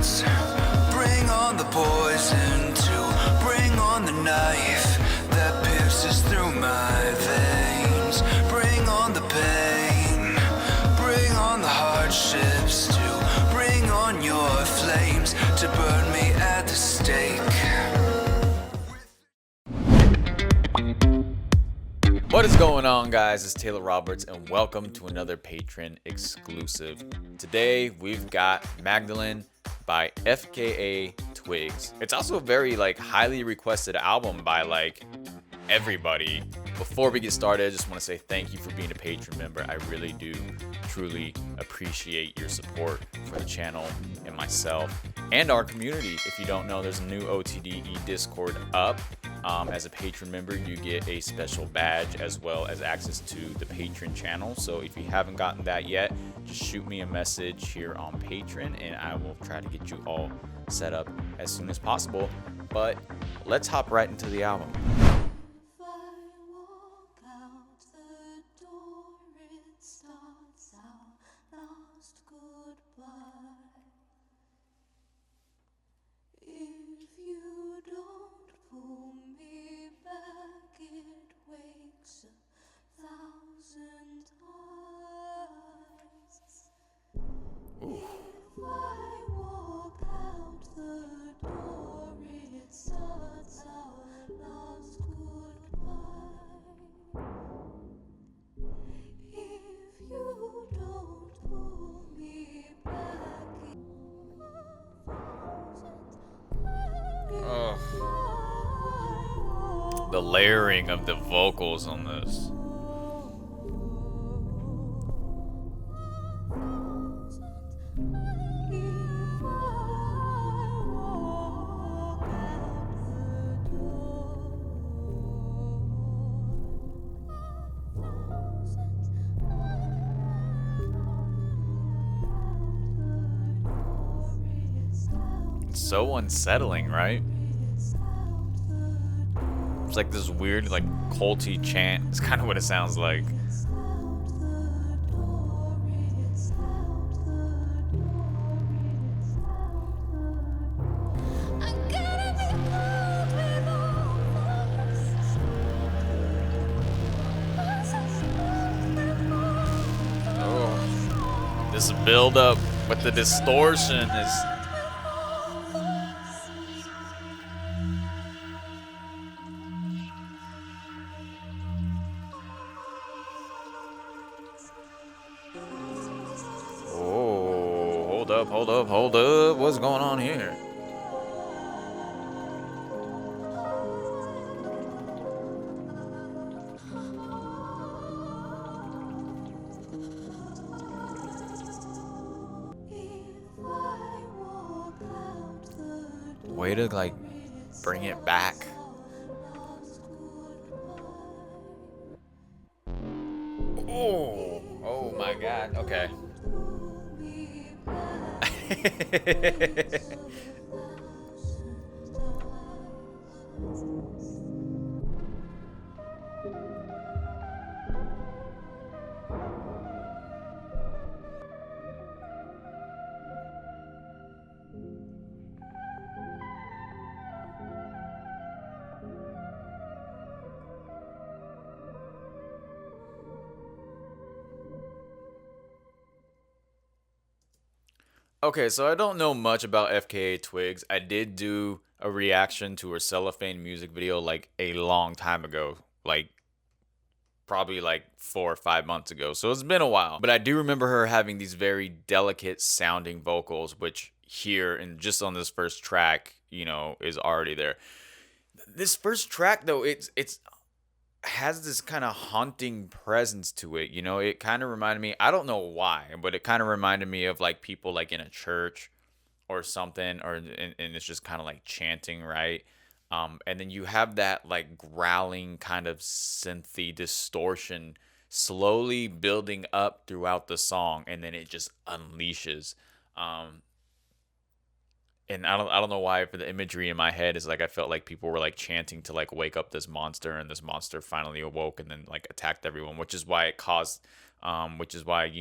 words. Bring on the poison to bring on the knife that pierces through my veins. Bring on the pain, bring on the hardships to bring on your flames to burn me at the stake. What is going on, guys? It's Taylor Roberts and welcome to another Patreon exclusive. Today we've got Magdalene by FKA TWIGS. It's also a very highly requested album by everybody. Before we get started, I just want to say thank you for being a Patreon member. I really do truly appreciate your support for the channel and myself and our community. If you don't know, there's a new OTDE Discord up. As a patron member, you get a special badge as well as access to the Patreon channel. So if you haven't gotten that yet, just shoot me a message here on Patreon and I will try to get you all set up as soon as possible. But let's hop right into the album. The layering of the vocals on this. It's so unsettling, right? It's like this weird, culty chant. It's kind of what it sounds like. Oh, this build up with the distortion is. Hold up. What's going on here? Way to bring it back. Oh my God. Okay. Okay, so I don't know much about FKA Twigs. I did do a reaction to her Cellophane music video a long time ago, probably 4 or 5 months ago. So it's been a while. But I do remember her having these very delicate sounding vocals, which here and just on this first track, is already there. This first track though, it's has this kind of haunting presence to it. It kind of reminded me, I don't know why, but it kind of reminded me of people in a church or something, and it's just kind of chanting, right? And then you have that growling kind of synthy distortion slowly building up throughout the song, and then it just unleashes. And I don't know why, for the imagery in my head is I felt like people were chanting to wake up this monster, and this monster finally awoke and then attacked everyone, which is why it caused which is why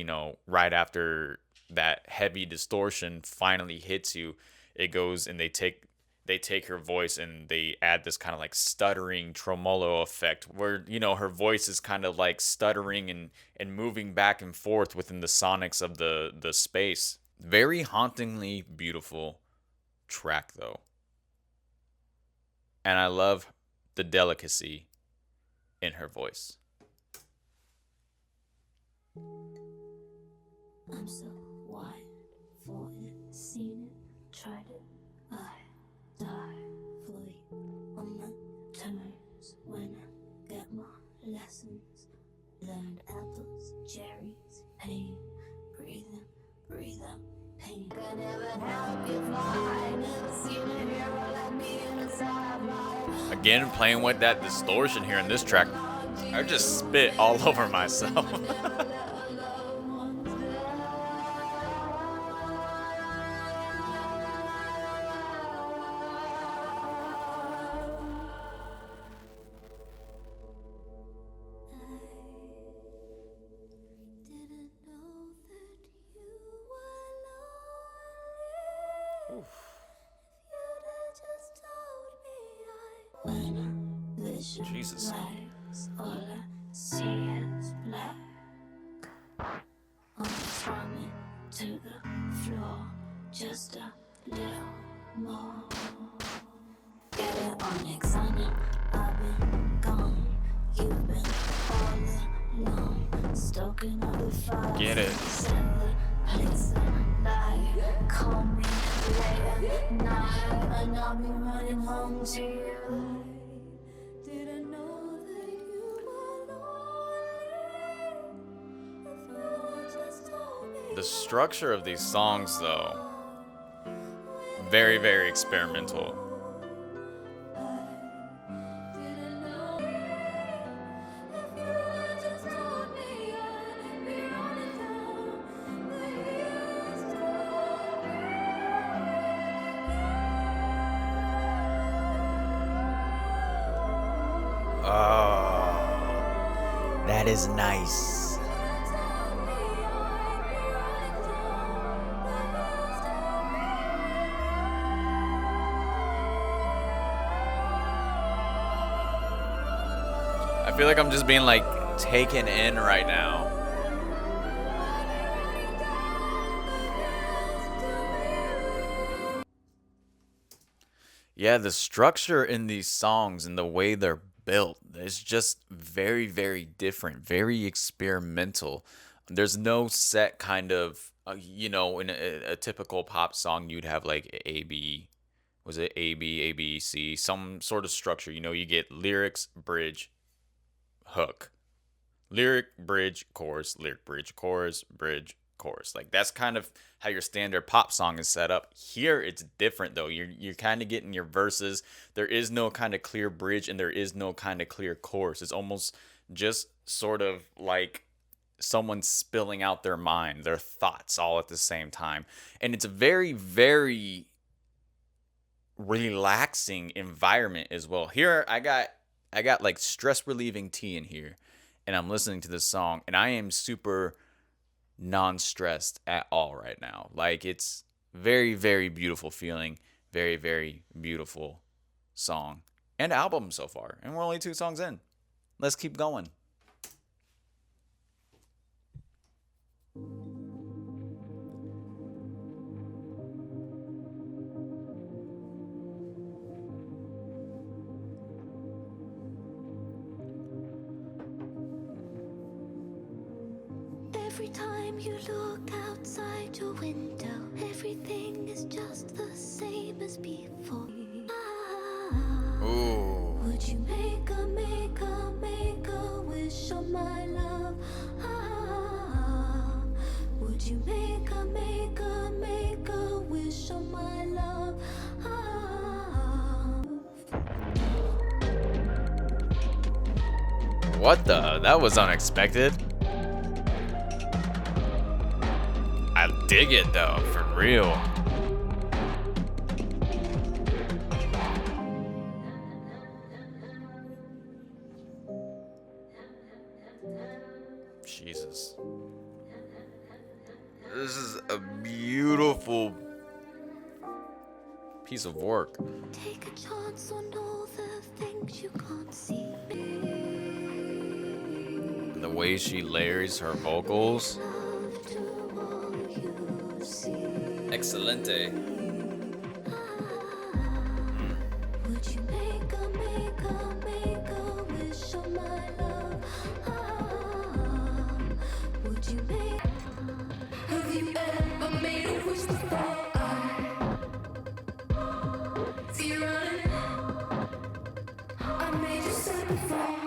right after that heavy distortion finally hits you, it goes and they take her voice and they add this kind of like stuttering tremolo effect where, her voice is kind of like stuttering and moving back and forth within the sonics of the space. Very hauntingly beautiful track though. And I love the delicacy in her voice. I'm so wired for it, seen it, tried it, I die fully on my terms when I get my lessons. Learned apples, cherries, pain, breathe in, breathe out, pain. Can never help you find it, seen a hero like me inside my Again, playing with that distortion here in this track, I just spit all over myself. didn't know that you were lonely. If you'd just told me when vision Jesus. lights, all I see is black. Almost running to the floor, just a little more. Get it on exciting, I've been gone. You've been all alone, stoking up the fire. Get it. Place a light, call me late at night, and I'll be running home to you. Didn't know that you were lonely. If you just told me. The structure of these songs, though, very, very experimental. Oh, that is nice. I feel like I'm just being like taken in right now. Yeah, the structure in these songs and the way they're built is just very, very different, very experimental. There's no set kind of, in a typical pop song, you'd have like A, B, was it A, B, A, B, C, some sort of structure. You get lyrics, bridge, hook, lyric, bridge, chorus, lyric, bridge, chorus, bridge, chorus. Like that's kind of how your standard pop song is set up. Here it's different though. You're kind of getting your verses. There is no kind of clear bridge and there is no kind of clear chorus. It's almost just sort of like someone spilling out their mind, their thoughts all at the same time. And it's a very, very relaxing environment as well. Here I got like stress relieving tea in here and I'm listening to this song and I am super non-stressed at all right now. Like it's very, very beautiful feeling, very, very beautiful song and album so far. And we're only 2 songs in. Let's keep going. Every time you look outside your window, everything is just the same as before. Ooh. Would you make a wish on my love? Would you make a wish on my love? What the? That was unexpected. I dig it though, for real. Jesus. This is a piece of work. Take a chance on all the things you can't see. The way she layers her vocals. Love to all you see. Excelente. Would you make a wish on my love? Would you make? Have you ever made a wish before? See you running. I made you sad before.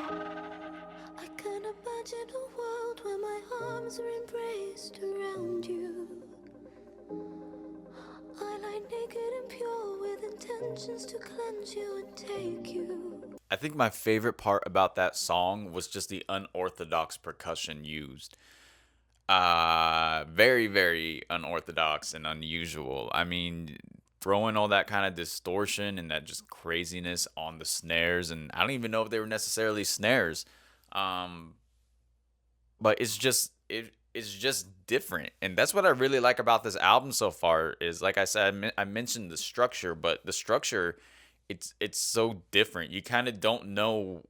I can imagine a world where my arms are embraced around you. I lie naked and pure with intentions to cleanse you and take you. I think my favorite part about that song was just the unorthodox percussion used. Very, very unorthodox and unusual. I mean, throwing all that kind of distortion and that just craziness on the snares, and I don't even know if they were necessarily snares. But it's just different, and that's what I really like about this album so far. Is like I said, I mentioned the structure, but the structure, it's so different. You kind of don't know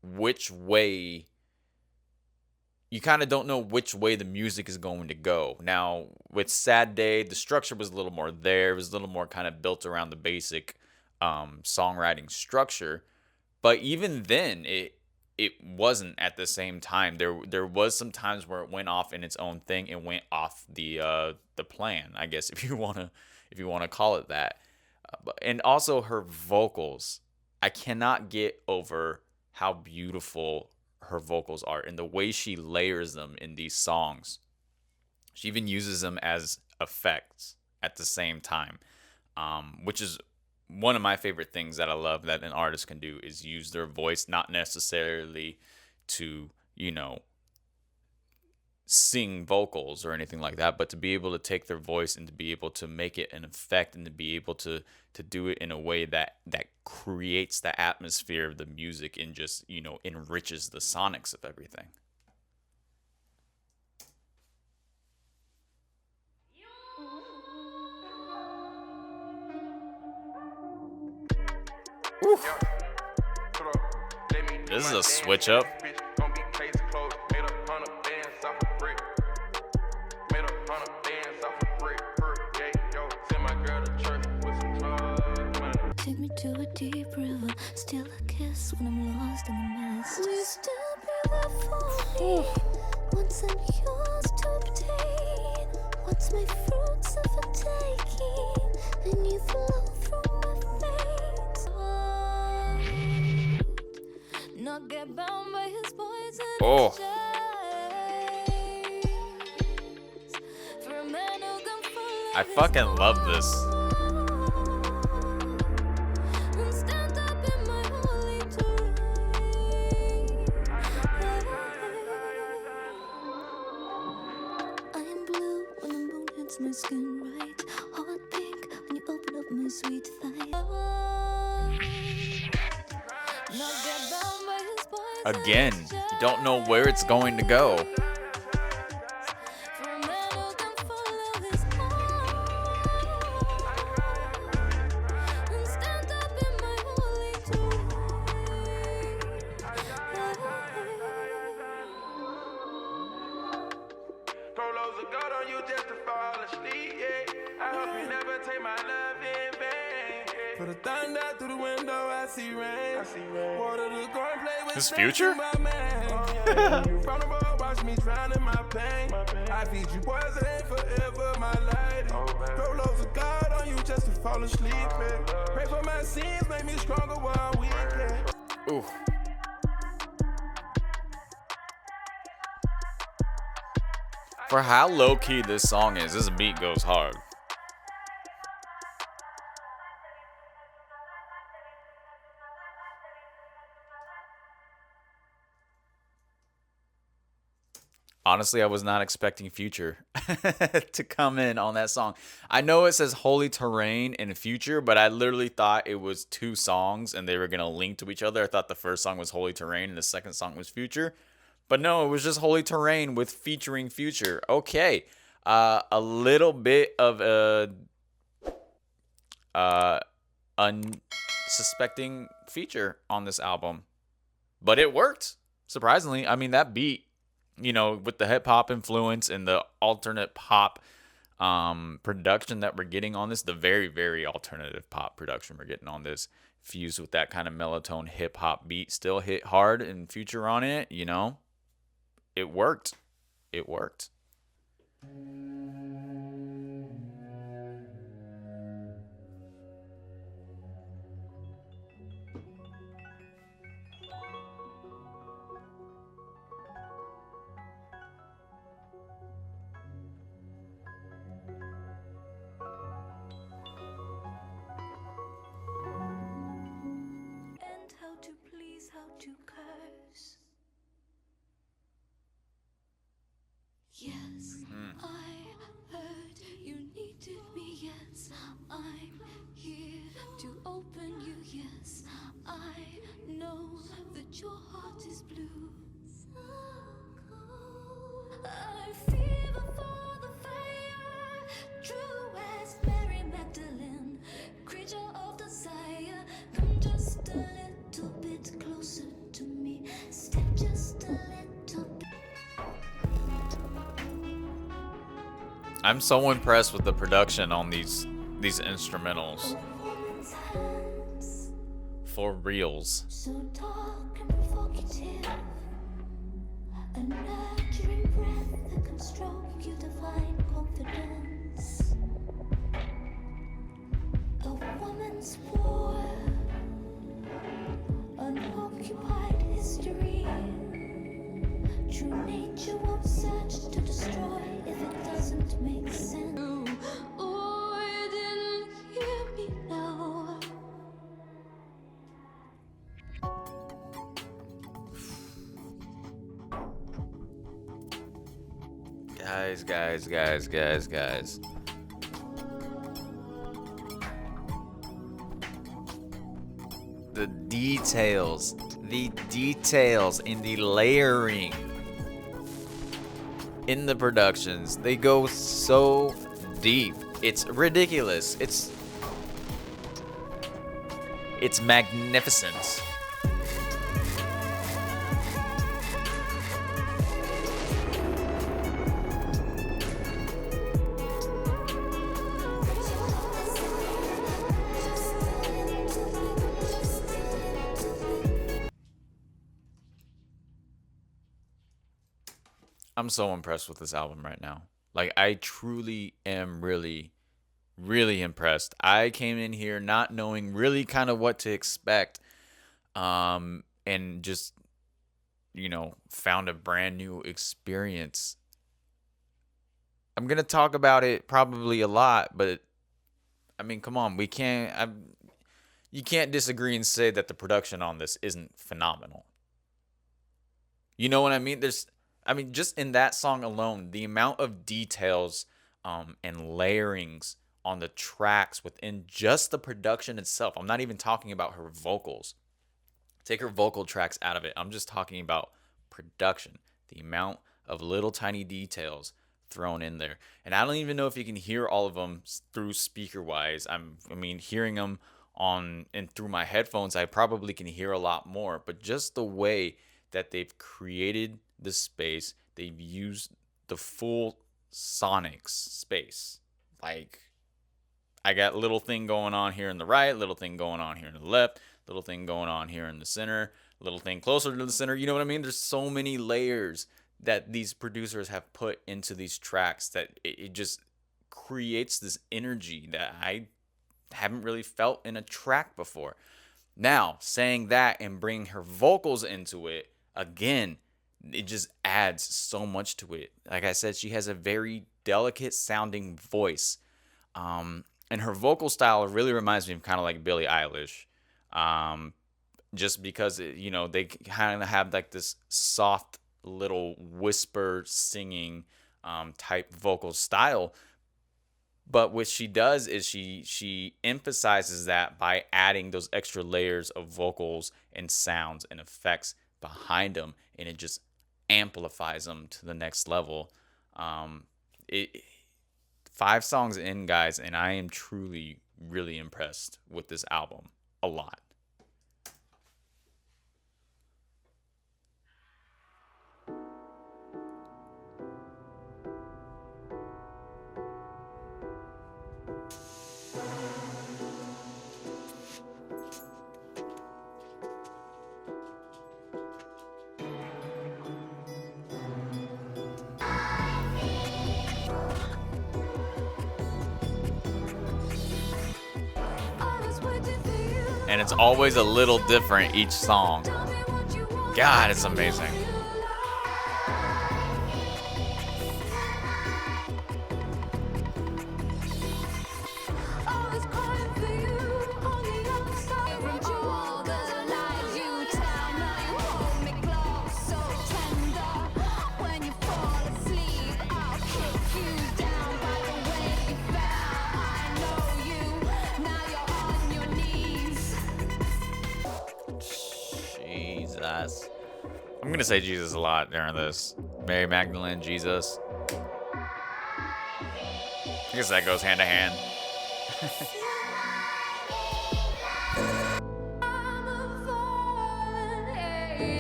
which way. You kind of don't know which way the music is going to go. Now, with Sad Day, the structure was a little more there. It was a little more kind of built around the basic songwriting structure. But even then, it wasn't at the same time. There was some times where it went off in its own thing. It went off the plan, I guess, if you wanna call it that. And also her vocals. I cannot get over how beautiful her vocals are and the way she layers them in these songs. She even uses them as effects at the same time, which is one of my favorite things that I love that an artist can do, is use their voice, not necessarily to, sing vocals or anything like that, but to be able to take their voice and to be able to make it an effect and to be able to do it in a way that creates the atmosphere of the music and just, enriches the sonics of everything. Oof. This is a switch up. Take me to a deep river, still a kiss when I'm lost in the mist. Will you still be there for me? Once I'm yours to obtain, what's my fruits of a taking? And you flow through my veins. Not get bound by his poison. Oh. For a man who can follow I fucking love this. and stand up in my holy terrain. I am blue when the moon hits my skin right. Hot pink when you open up my sweet thigh. Not get bound by his poison. Again, you don't know where it's going to go. For a man who can follow his heart and stand up in my holy terrain. Throw loads of gold on you just to fall asleep, yeah. I hope you never take my love in vain. Put a thunder through the window, I see rain. Water to go and play with This Future? my man. From the boat, watch me drown in my pain. I feed you poison ain't forever, my lady. Throw loads of God on you just to fall asleep, yeah. Pray for my sins, make me stronger while I'm weak, yeah. Ooh. For how low key this song is, this beat goes hard. Honestly, I was not expecting Future to come in on that song. I know it says Holy Terrain in Future, but I literally thought it was two songs and they were going to link to each other. I thought the first song was Holy Terrain and the second song was Future. But no, it was just Holy Terrain with featuring Future. Okay. A little bit of unsuspecting feature on this album. But it worked, surprisingly. I mean, that beat, with the hip hop influence and the alternate pop production that we're getting on this, the very, very alternative pop production we're getting on this, fused with that kind of mellow-tone hip hop beat, still hit hard and Future on it, it worked. It worked. And how to please, how to curse. Yes, I heard you needed me. Yes, I'm here to open you. Yes, I know that your heart is blue. I fever for the fire, true as Mary Magdalene, creature of desire. Come just a little bit closer to me. Step just a little bit. I'm so impressed with the production on these instrumentals. For reals. So dark and provocative, a nurturing breath that can stroke your divine confidence. A woman's war, unoccupied history. True nature won't search to destroy if it doesn't make sense. Oh, you didn't hear me now. Guys. The details in the layering in the productions, they go so deep. It's ridiculous. It's magnificent. I'm so impressed with this album right now. Like, I truly am really, really impressed. I came in here not knowing really kind of what to expect, and just, found a brand new experience. I'm going to talk about it probably a lot, but I mean, come on, you can't disagree and say that the production on this isn't phenomenal. You know what I mean? Just in that song alone, the amount of details and layerings on the tracks within just the production itself. I'm not even talking about her vocals. Take her vocal tracks out of it. I'm just talking about production. The amount of little tiny details thrown in there. And I don't even know if you can hear all of them through speaker-wise. Hearing them on and through my headphones, I probably can hear a lot more. But just the way that they've created the space, they've used the full sonics space. Like, I got little thing going on here in the right, little thing going on here in the left, little thing going on here in the center, little thing closer to the center. You know what I mean? There's so many layers that these producers have put into these tracks that it just creates this energy that I haven't really felt in a track before. Now, saying that and bringing her vocals into it, again, it just adds so much to it. Like I said, she has a very delicate sounding voice. And her vocal style really reminds me of kind of like Billie Eilish. Just because, they kind of have like this soft little whisper singing type vocal style. But what she does is she emphasizes that by adding those extra layers of vocals and sounds and effects behind them, and it just amplifies them to the next level. 5 songs in, guys, and I am truly, really impressed with this album a lot. And it's always a little different each song. God, it's amazing. Jesus. I'm gonna say Jesus a lot during this. Mary Magdalene, Jesus. I guess that goes hand to hand.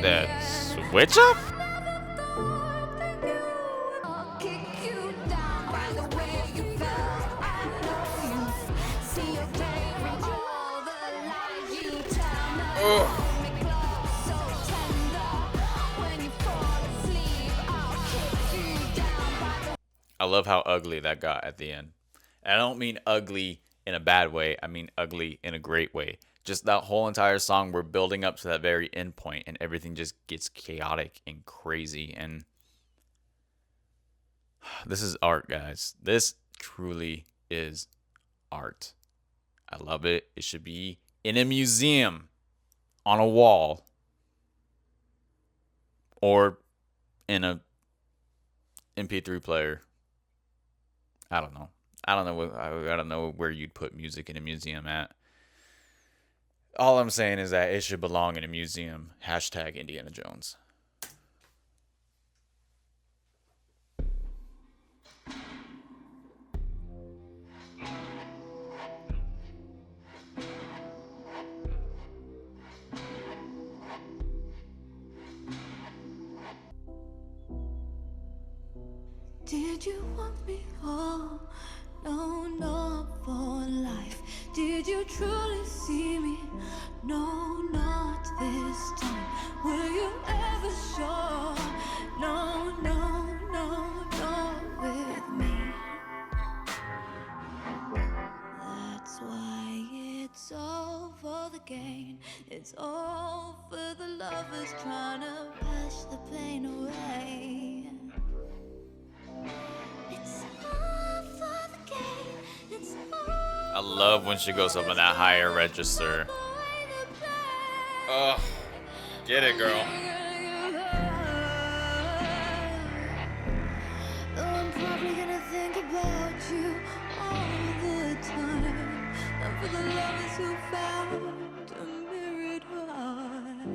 That switch up? Oh. I love how ugly that got at the end. And I don't mean ugly in a bad way. I mean ugly in a great way. Just that whole entire song, we're building up to that very end point, and everything just gets chaotic and crazy. And this is art, guys. This truly is art. I love it. It should be in a museum, on a wall, or in a MP3 player. I don't know. I don't know where you'd put music in a museum at. All I'm saying is that it should belong in a museum. Hashtag Indiana Jones. Did you want me all? No, not for life. Did you truly see me? No, not this time. Were you ever sure? No, no, no, not with me. That's why it's all for the gain. It's all for the lovers trying to push the pain away. It's all for the gain. It's all I love when she goes up in that higher register. Oh, get it, girl. I'm probably gonna think about you all the time. And for the lovers who found a mirrored heart,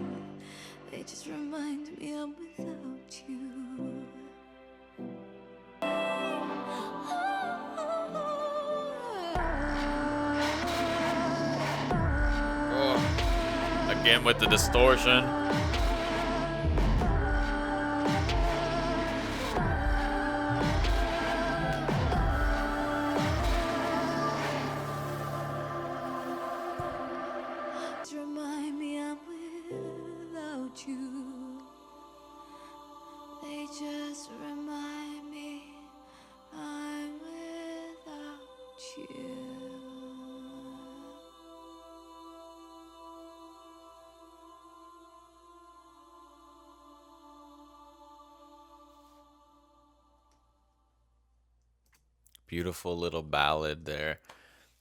they just remind me I'm without you. Oh, again with the distortion. Just remind me I'm without you. They just remind me I'm without you. Beautiful little ballad there.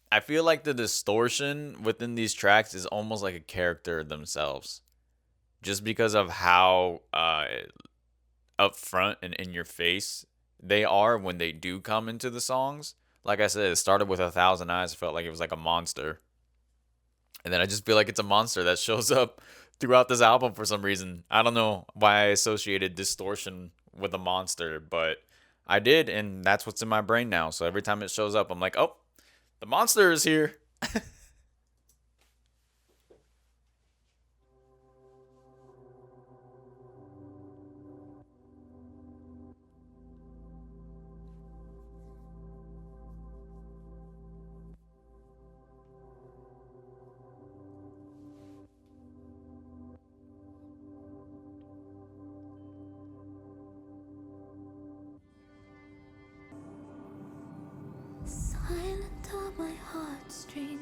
I feel like the distortion within these tracks is almost like a character themselves. Just because of how upfront and in your face they are when they do come into the songs. Like I said, it started with 1,000 Eyes. It felt like it was like a monster. And then I just feel like it's a monster that shows up throughout this album for some reason. I don't know why I associated distortion with a monster, but I did, and that's what's in my brain now. So every time it shows up, I'm like, oh, the monster is here.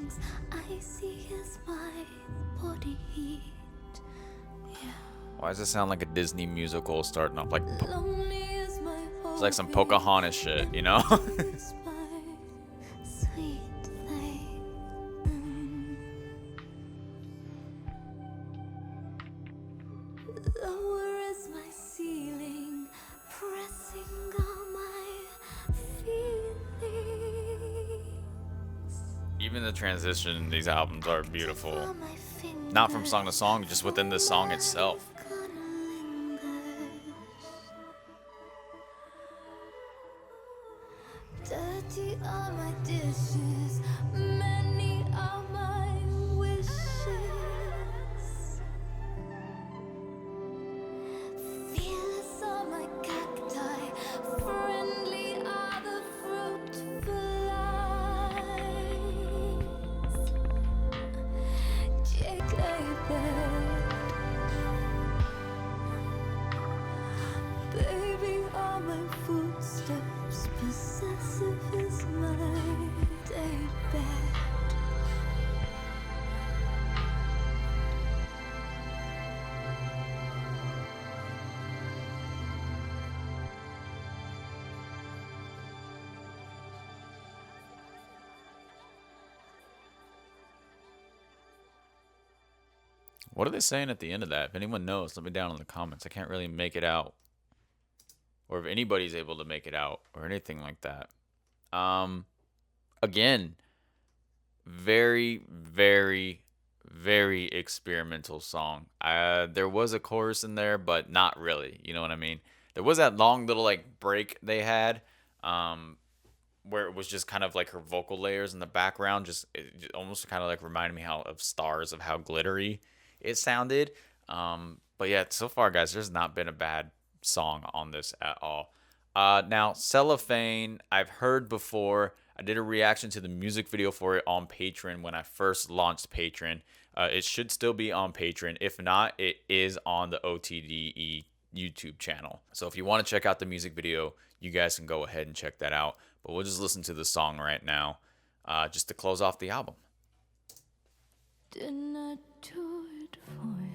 feelings I see as my body heat. Yeah. Why does it sound like a Disney musical starting off? Like Lonely is my it's like some Pocahontas shit, you know? is my sweet thing. Lower is my ceiling, pressing on my feelings. Even the transition in these albums are beautiful. On my Not from song to song, just within the song itself. Dirty are my dishes, many are my wishes. Fearless are my cacti, friendly are the fruit flies. Baby are my footsteps, possessive is my daybed. What are they saying at the end of that? If anyone knows, let me down in the comments. I can't really make it out. Or if anybody's able to make it out or anything like that. Again, very, very, very experimental song. There was a chorus in there, but not really. You know what I mean? There was that long little like break they had, where it was just kind of like her vocal layers in the background. It almost kind of like reminded me of Stars, of how glittery it sounded. But yeah, so far, guys, there's not been a bad song on this at all. Now, Cellophane, I've heard before. I did a reaction to the music video for it on Patreon when I first launched Patreon. It should still be on Patreon. If not, it is on the OTDE YouTube channel. So if you want to check out the music video, you guys can go ahead and check that out. But we'll just listen to the song right now, just to close off the album. Didn't I do it for you?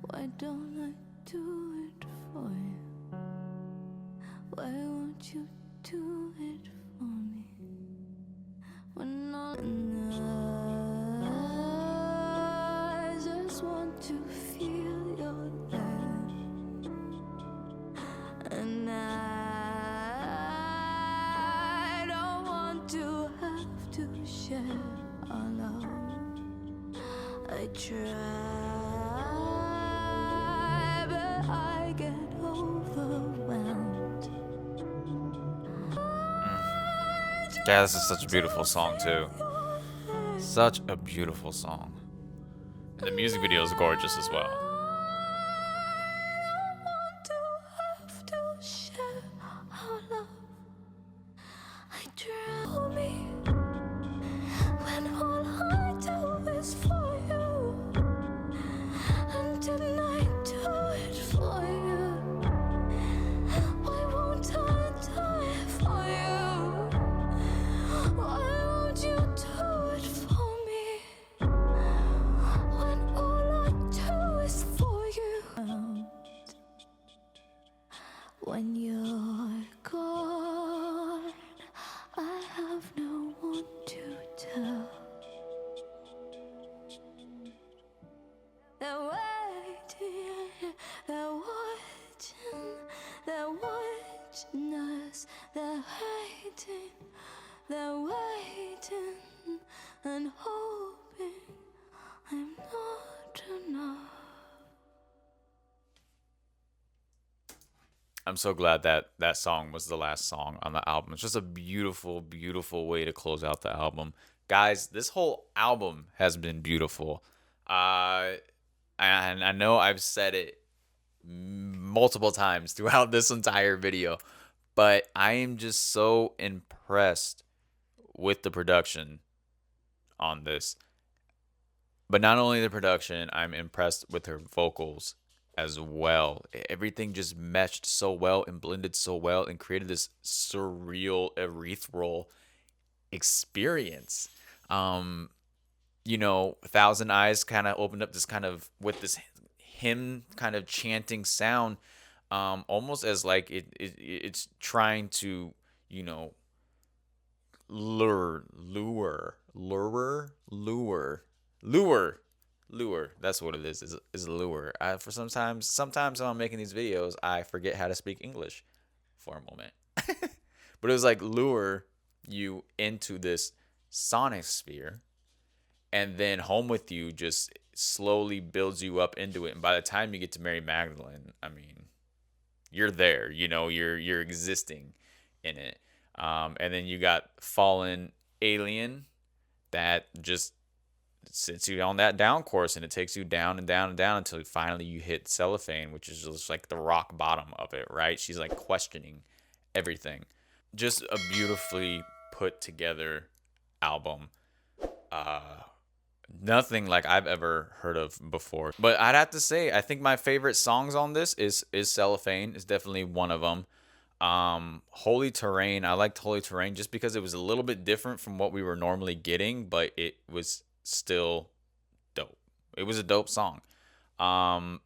Why don't I do it for you? Why won't you do it for me? When all I just want to feel your love, and I don't want to have to share our love. I try, but I get overwhelmed. Yeah, this is such a beautiful song too. Such a beautiful song. And the music video is gorgeous as well. When you're gone, I have no one to tell. They're waiting, they're watching, they're watching us. They're waiting and hoping I'm not enough. I'm so glad that that song was the last song on the album. It's just a beautiful, beautiful way to close out the album. Guys, this whole album has been beautiful. And I know I've said it multiple times throughout this entire video, but I am just so impressed with the production on this. But not only the production, I'm impressed with her vocals as well. Everything just meshed so well and blended so well and created this surreal, ethereal experience. You know, Thousand Eyes kind of opened up this kind of with this hymn kind of chanting sound, almost as like it's trying to, you know, lure. That's what it is lure. For sometimes when I'm making these videos, I forget how to speak English for a moment. But it was like lure you into this sonic sphere, and then Home with You just slowly builds you up into it. And by the time you get to Mary Magdalene, I mean, you're there. You know, you're existing in it. And then you got Fallen Alien that just sits you on that down course, and it takes you down and down and down until finally you hit Cellophane, which is just like the rock bottom of it, right? She's like questioning everything. Just a beautifully put together album. Nothing like I've ever heard of before. But I'd have to say, I think my favorite songs on this is Cellophane. Is definitely one of them. Holy Terrain. I liked Holy Terrain just because it was a little bit different from what we were normally getting, but it was still dope. It was a dope song. Home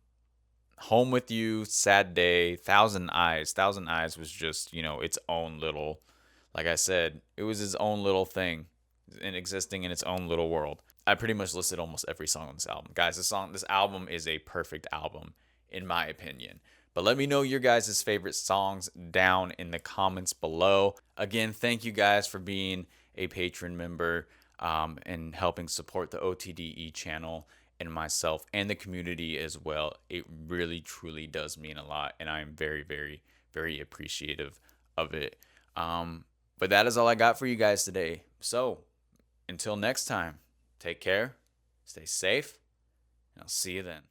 with You, Sad Day, Thousand Eyes. Thousand Eyes was just, you know, its own little, like I said, it was its own little thing and existing in its own little world. I pretty much listed almost every song on this album. Guys, this album is a perfect album, in my opinion. But let me know your guys' favorite songs down in the comments below. Again, thank you guys for being a patron member and helping support the OTDE channel and myself and the community as well. It really, truly does mean a lot, and I'm very, very, very appreciative of it. But that is all I got for you guys today. So, until next time, take care, stay safe, and I'll see you then.